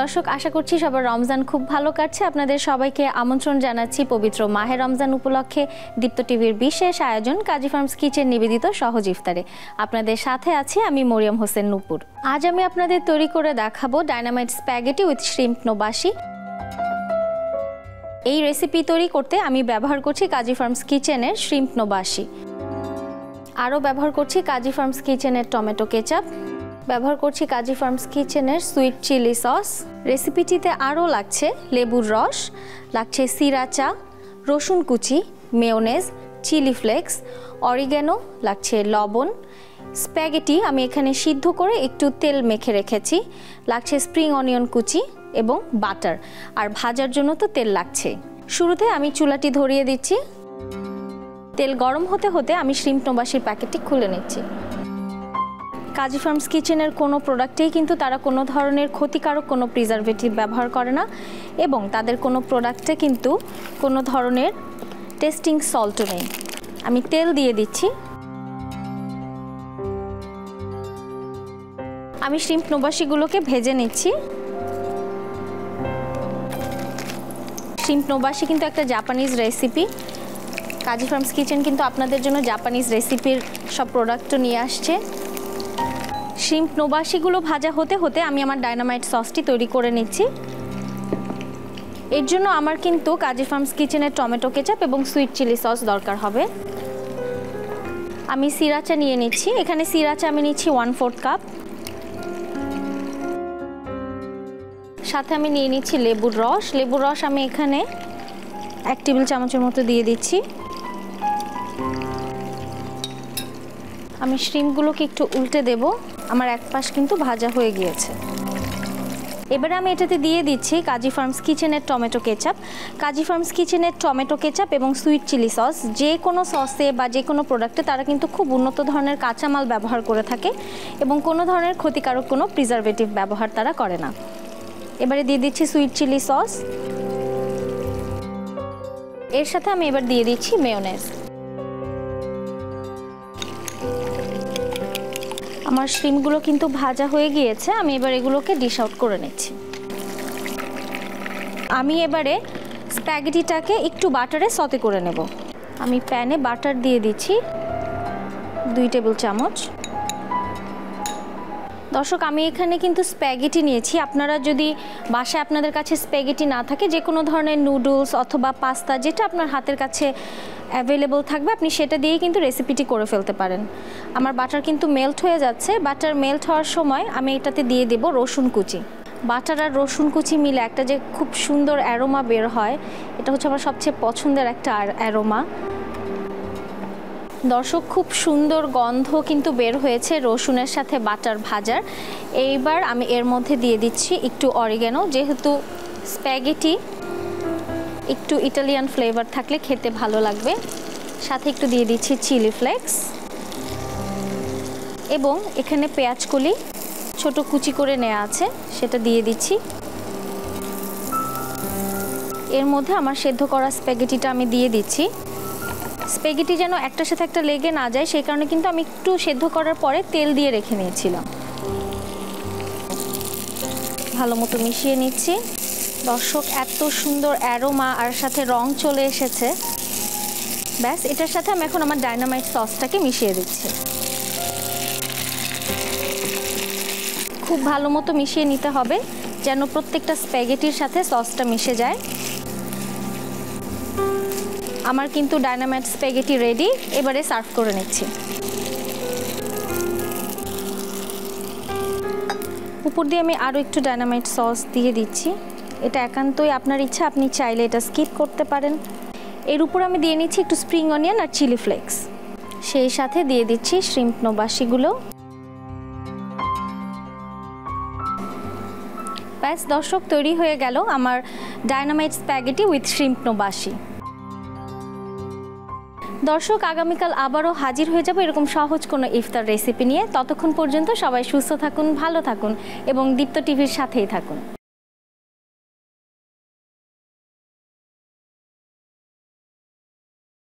দর্শক, আশা করছি সবার রমজান খুব ভালো কাটছে। আপনাদের সবাইকে আমন্ত্রণ জানাচ্ছি পবিত্র মাহে রমজান উপলক্ষে দীপ্ত টিভির বিশেষ আয়োজন কাজী ফার্মস কিচেন নিবেদিত সহজ ইফতারে। আপনাদের সাথে আছি আমি মরিয়ম হোসেন নূপুর। আজ আমি আপনাদের তৈরি করে দেখাবো ডায়নামাইট স্প্যাগেটি উইথ শ্রিম্প নোবাসি। এই রেসিপি তৈরি করতে আমি ব্যবহার করছি কাজী ফার্মস কিচেনের শ্রিম্প নোবাসি। আরও ব্যবহার করছি কাজী ফার্মস কিচেনের টমেটো কেচাপ, ব্যবহার করছি কাজী ফার্মস কিচেনের সুইট চিলি সস। রেসিপিটিতে আরও লাগছে লেবুর রস, লাগছে সিরাচা, রসুন কুচি, মেয়োনেজ, চিলি ফ্লেক্স, অরিগ্যানো, লাগছে লবণ। স্প্যাগেটি আমি এখানে সিদ্ধ করে একটু তেল মেখে রেখেছি, লাগছে স্প্রিং অনিয়ন কুচি এবং বাটার, আর ভাজার জন্য তো তেল লাগছে। শুরুতে আমি চুলাটি ধরিয়ে দিচ্ছি। তেল গরম হতে হতে আমি শ্রিম্প নোবাসির প্যাকেটটি খুলে নিচ্ছি। কাজী ফার্মস কিচেনের কোনো প্রোডাক্টেই কিন্তু তারা কোনো ধরনের ক্ষতিকারক কোনো প্রিজারভেটিভ ব্যবহার করে না, এবং তাদের কোনো প্রোডাক্টে কিন্তু কোনো ধরনের টেস্টিং সল্টও নেই। আমি তেল দিয়ে দিচ্ছি। আমি শ্রিম্প নোবাসিগুলোকে ভেজে নিচ্ছি। শ্রিম্প নোবাসি কিন্তু একটা জাপানিজ রেসিপি। কাজী ফার্মস কিচেন কিন্তু আপনাদের জন্য জাপানিজ রেসিপির সব প্রোডাক্টও নিয়ে আসছে। শ্রিম্প নোবাসিগুলো ভাজা হতে হতে আমি আমার ডায়নামাইট সসটি তৈরি করে নিচ্ছি। এর জন্য আমার কিন্তু কাজী ফার্মস কিচেনের টমেটো কেচাপ এবং সুইট চিলি সস দরকার হবে। আমি সিরাচা নিয়ে নিচ্ছি। এখানে সিরাচা আমি নিচ্ছি 1/4 কাপ। সাথে আমি নিয়ে নিচ্ছি লেবুর রস। লেবুর রস আমি এখানে 1 টেবিল চামচের মতো দিয়ে দিচ্ছি। আমি শ্রিম্পগুলোকে একটু উল্টে দেব। আমার এক পাশ কিন্তু ভাজা হয়ে গিয়েছে। এবারে আমি এটাতে দিয়ে দিচ্ছি কাজী ফার্মস কিচেনের টমেটো কেচাপ। কাজী ফার্মস কিচেনের টমেটো কেচাপ এবং সুইট চিলি সস যে কোনো সসে বা যে কোনো প্রোডাক্টে তারা কিন্তু খুব উন্নত ধরনের কাঁচামাল ব্যবহার করে থাকে, এবং কোনো ধরনের ক্ষতিকারক কোনো প্রিজারভেটিভ ব্যবহার তারা করে না। এবারে দিয়ে দিচ্ছি সুইট চিলি সস। এর সাথে আমি এবার দিয়ে দিচ্ছি মেয়োনেজ। আমার শ্রিম্পগুলো কিন্তু ভাজা হয়ে গিয়েছে। আমি এবার এগুলোকে ডিশ আউট করে নিচ্ছি। আমি এবারে স্প্যাগেটিটাকে একটু বাটারে সতে করে নেব। আমি প্যানে বাটার দিয়ে দিচ্ছি 2 টেবিল চামচ। দর্শক, আমি এখানে কিন্তু স্প্যাগেটি নিয়েছি। আপনারা যদি বাসায় আপনাদের কাছে স্প্যাগেটি না থাকে, যে কোনো ধরনের নুডলস অথবা পাস্তা যেটা আপনার হাতের কাছে অ্যাভেলেবল থাকবে আপনি সেটা দিয়েই কিন্তু রেসিপিটি করে ফেলতে পারেন। আমার বাটার কিন্তু মেল্ট হয়ে যাচ্ছে। বাটার মেল্ট হওয়ার সময় আমি এটাতে দিয়ে দেব রসুন কুচি। বাটার আর রসুন কুচি মিলে একটা যে খুব সুন্দর অ্যারোমা বের হয়, এটা হচ্ছে আমার সবচেয়ে পছন্দের একটা অ্যারোমা। দর্শক, খুব সুন্দর গন্ধ কিন্তু বের হয়েছে রসুনের সাথে বাটার ভাজার। এইবার আমি এর মধ্যে দিয়ে দিচ্ছি একটু অরিগ্যানো। যেহেতু স্প্যাগেটি একটু ইটালিয়ান ফ্লেভার থাকলে খেতে ভালো লাগবে। সাথে একটু দিয়ে দিচ্ছি চিলি ফ্লেক্স, এবং এখানে পেঁয়াজকলি ছোট কুচি করে নেওয়া আছে সেটা দিয়ে দিচ্ছি। এর মধ্যে আমার সেদ্ধ করা স্প্যাগেটিটা আমি দিয়ে দিচ্ছি। স্প্যাগেটি যেন একটার সাথে একটা লেগে না যায় সেই কারণে কিন্তু আমি একটু সেদ্ধ করার পরে তেল দিয়ে রেখে নিয়েছিলাম। ভালো মতো মিশিয়ে নিচ্ছি। দর্শক, এত সুন্দর অ্যারোমা আর সাথে রং চলে এসেছে। ব্যাস, এটার সাথে আমি এখন আমার ডায়নামাইট সসটাকে মিশিয়ে দিচ্ছি। খুব ভালো মতো মিশিয়ে নিতে হবে যেন প্রত্যেকটা স্প্যাগেটির সাথে সসটা মিশে যায়। আমার কিন্তু ডায়নামাইট স্প্যাগেটি রেডি। এবারে সার্ভ করে নিচ্ছি। উপর দিয়ে আমি আরও একটু ডায়নামাইট সস দিয়ে দিচ্ছি। এটা একান্তই আপনার ইচ্ছা, আপনি চাইলে এটা স্কিপ করতে পারেন। এর উপর আমি দিয়ে নিচ্ছি একটু স্প্রিং অনিয়ন আর চিলি ফ্লেক্স। সেই সাথে দিয়ে দিচ্ছি শ্রিম্প নোবাসিগুলো। ব্যাস দর্শক, তৈরি হয়ে গেল আমার ডায়নামাইট স্প্যাগেটি উইথ শ্রিম্প নোবাসি। দর্শক, আগামীকাল আবারও হাজির হয়ে যাব এরকম সহজ কোনো ইফতার রেসিপি নিয়ে। ততক্ষণ পর্যন্ত সবাই সুস্থ থাকুন, ভালো থাকুন এবং দীপ্ত টিভির সাথেই থাকুন।